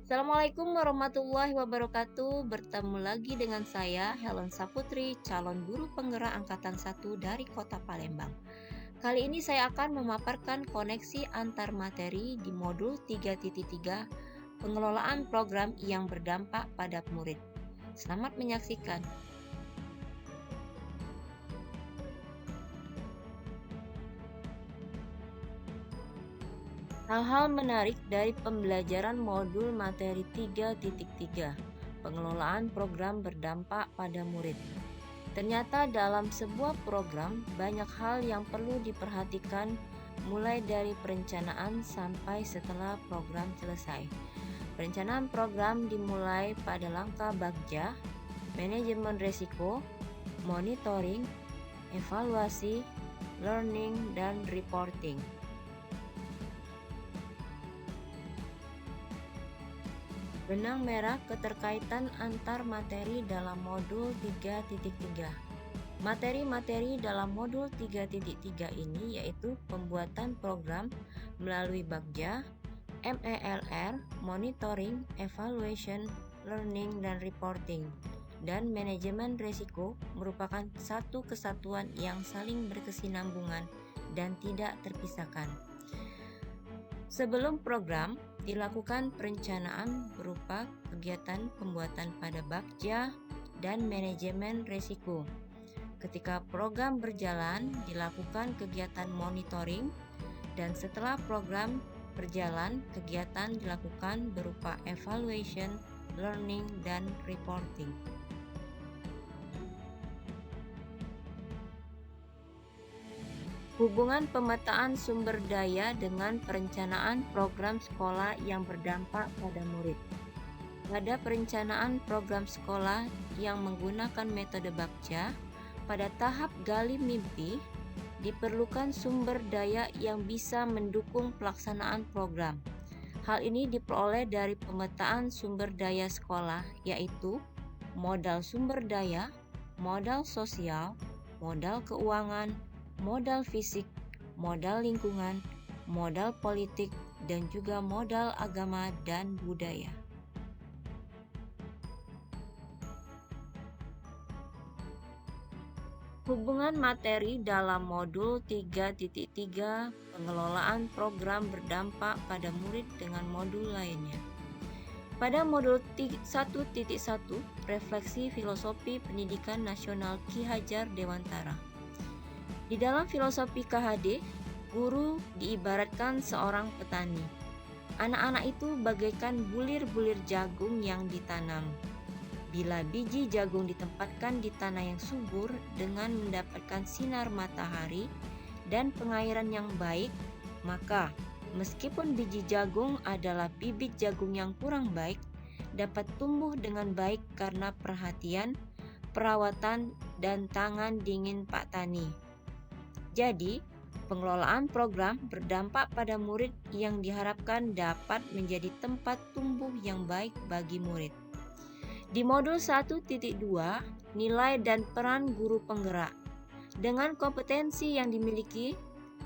Assalamualaikum warahmatullahi wabarakatuh. Bertemu lagi dengan saya, Helen Saputri, calon guru penggerak angkatan 1 dari Kota Palembang. Kali ini saya akan memaparkan koneksi antar materi di modul 3.3 pengelolaan program yang berdampak pada murid. Selamat menyaksikan. Hal-hal menarik dari pembelajaran modul materi 3.3, pengelolaan program berdampak pada murid. Ternyata dalam sebuah program banyak hal yang perlu diperhatikan mulai dari perencanaan sampai setelah program selesai. Perencanaan program dimulai pada langkah bagja, manajemen risiko, monitoring, evaluasi, learning, dan reporting. Benang merah keterkaitan antar materi dalam modul 3.3. Materi-materi dalam modul 3.3 ini yaitu pembuatan program melalui bagja, MELR, monitoring, evaluation, learning, dan reporting, dan manajemen risiko merupakan satu kesatuan yang saling berkesinambungan dan tidak terpisahkan. Sebelum program, dilakukan perencanaan berupa kegiatan pembuatan pada bagja dan manajemen risiko. Ketika program berjalan, dilakukan kegiatan monitoring, dan setelah program berjalan, kegiatan dilakukan berupa evaluation, learning, dan reporting. Hubungan pemetaan sumber daya dengan perencanaan program sekolah yang berdampak pada murid. Pada perencanaan program sekolah yang menggunakan metode bagja, pada tahap gali mimpi, diperlukan sumber daya yang bisa mendukung pelaksanaan program. Hal ini diperoleh dari pemetaan sumber daya sekolah, yaitu modal sumber daya, modal sosial, modal keuangan, modal fisik, modal lingkungan, modal politik, dan juga modal agama dan budaya. Hubungan materi dalam modul 3.3 pengelolaan program berdampak pada murid dengan modul lainnya. Pada modul 1.1 refleksi filosofi pendidikan nasional Ki Hajar Dewantara. Di dalam filosofi KHD, guru diibaratkan seorang petani. Anak-anak itu bagaikan bulir-bulir jagung yang ditanam. Bila biji jagung ditempatkan di tanah yang subur dengan mendapatkan sinar matahari dan pengairan yang baik, maka meskipun biji jagung adalah bibit jagung yang kurang baik, dapat tumbuh dengan baik karena perhatian, perawatan, dan tangan dingin Pak Tani. Jadi, pengelolaan program berdampak pada murid yang diharapkan dapat menjadi tempat tumbuh yang baik bagi murid. Di modul 1.2, nilai dan peran guru penggerak. Dengan kompetensi yang dimiliki,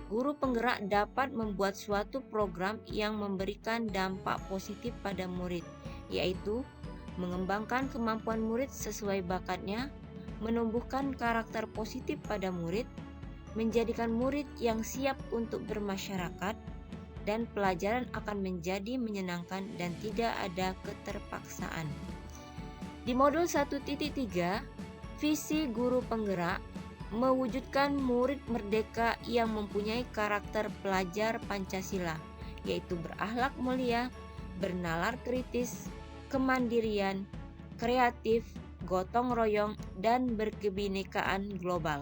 guru penggerak dapat membuat suatu program yang memberikan dampak positif pada murid, yaitu mengembangkan kemampuan murid sesuai bakatnya, menumbuhkan karakter positif pada murid, menjadikan murid yang siap untuk bermasyarakat, dan pelajaran akan menjadi menyenangkan dan tidak ada keterpaksaan. Di modul 1.3, visi guru penggerak mewujudkan murid merdeka yang mempunyai karakter pelajar Pancasila, yaitu berakhlak mulia, bernalar kritis, kemandirian, kreatif, gotong royong, dan berkebinekaan global,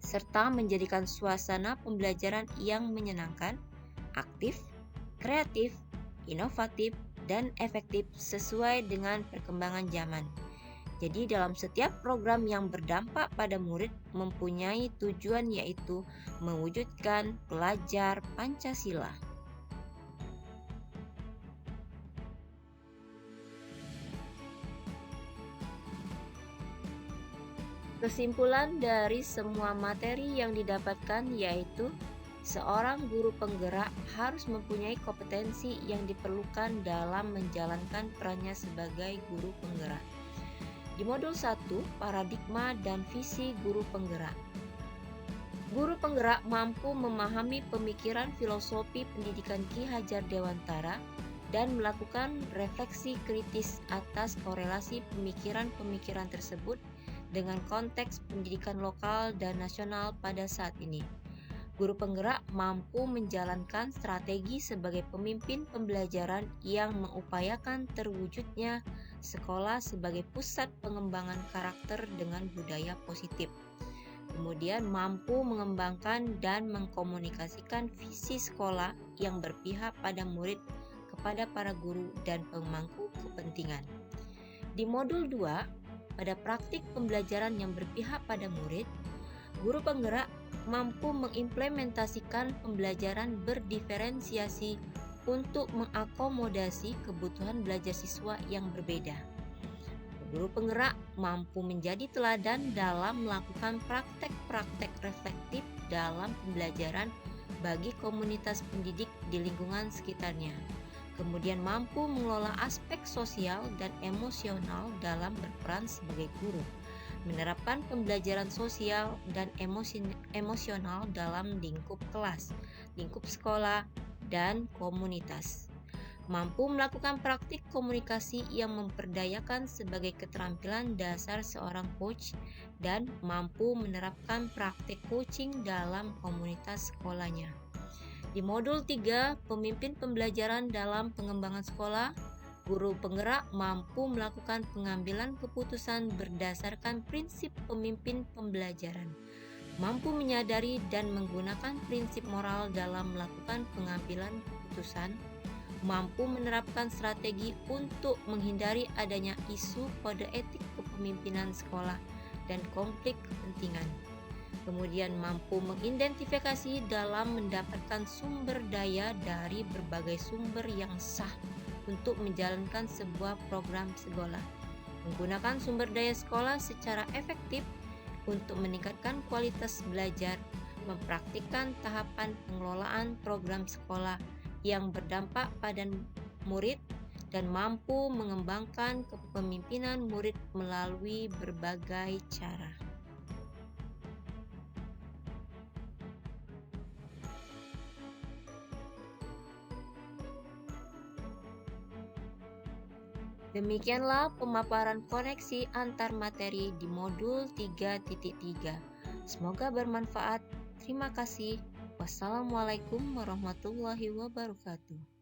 serta menjadikan suasana pembelajaran yang menyenangkan, aktif, kreatif, inovatif, dan efektif sesuai dengan perkembangan zaman. Jadi dalam setiap program yang berdampak pada murid mempunyai tujuan yaitu mewujudkan pelajar Pancasila. Kesimpulan dari semua materi yang didapatkan yaitu Seorang guru penggerak harus mempunyai kompetensi yang diperlukan dalam menjalankan perannya sebagai guru penggerak. Di modul 1, paradigma dan visi guru penggerak. Guru penggerak mampu memahami pemikiran filosofi pendidikan Ki Hajar Dewantara dan melakukan refleksi kritis atas korelasi pemikiran-pemikiran tersebut dengan konteks pendidikan lokal dan nasional pada saat ini. Guru penggerak mampu menjalankan strategi sebagai pemimpin pembelajaran yang mengupayakan terwujudnya sekolah sebagai pusat pengembangan karakter dengan budaya positif. Kemudian mampu mengembangkan dan mengkomunikasikan visi sekolah yang berpihak pada murid kepada para guru dan pemangku kepentingan. Di modul 2, pada praktik pembelajaran yang berpihak pada murid, guru penggerak mampu mengimplementasikan pembelajaran berdiferensiasi untuk mengakomodasi kebutuhan belajar siswa yang berbeda. Guru penggerak mampu menjadi teladan dalam melakukan praktek-praktek reflektif dalam pembelajaran bagi komunitas pendidik di lingkungan sekitarnya. Kemudian mampu mengelola aspek sosial dan emosional dalam berperan sebagai guru, menerapkan pembelajaran sosial dan emosional dalam lingkup kelas, lingkup sekolah, dan komunitas. Mampu melakukan praktik komunikasi yang memperdayakan sebagai keterampilan dasar seorang coach dan mampu menerapkan praktik coaching dalam komunitas sekolahnya. Di modul 3, pemimpin pembelajaran dalam pengembangan sekolah, guru penggerak mampu melakukan pengambilan keputusan berdasarkan prinsip pemimpin pembelajaran, mampu menyadari dan menggunakan prinsip moral dalam melakukan pengambilan keputusan, mampu menerapkan strategi untuk menghindari adanya isu kode etik kepemimpinan sekolah dan konflik kepentingan. Kemudian mampu mengidentifikasi dalam mendapatkan sumber daya dari berbagai sumber yang sah untuk menjalankan sebuah program sekolah, menggunakan sumber daya sekolah secara efektif untuk meningkatkan kualitas belajar, mempraktikkan tahapan pengelolaan program sekolah yang berdampak pada murid, dan mampu mengembangkan kepemimpinan murid melalui berbagai cara. Demikianlah pemaparan koneksi antar materi di modul 3.3. Semoga bermanfaat. Terima kasih. Wassalamualaikum warahmatullahi wabarakatuh.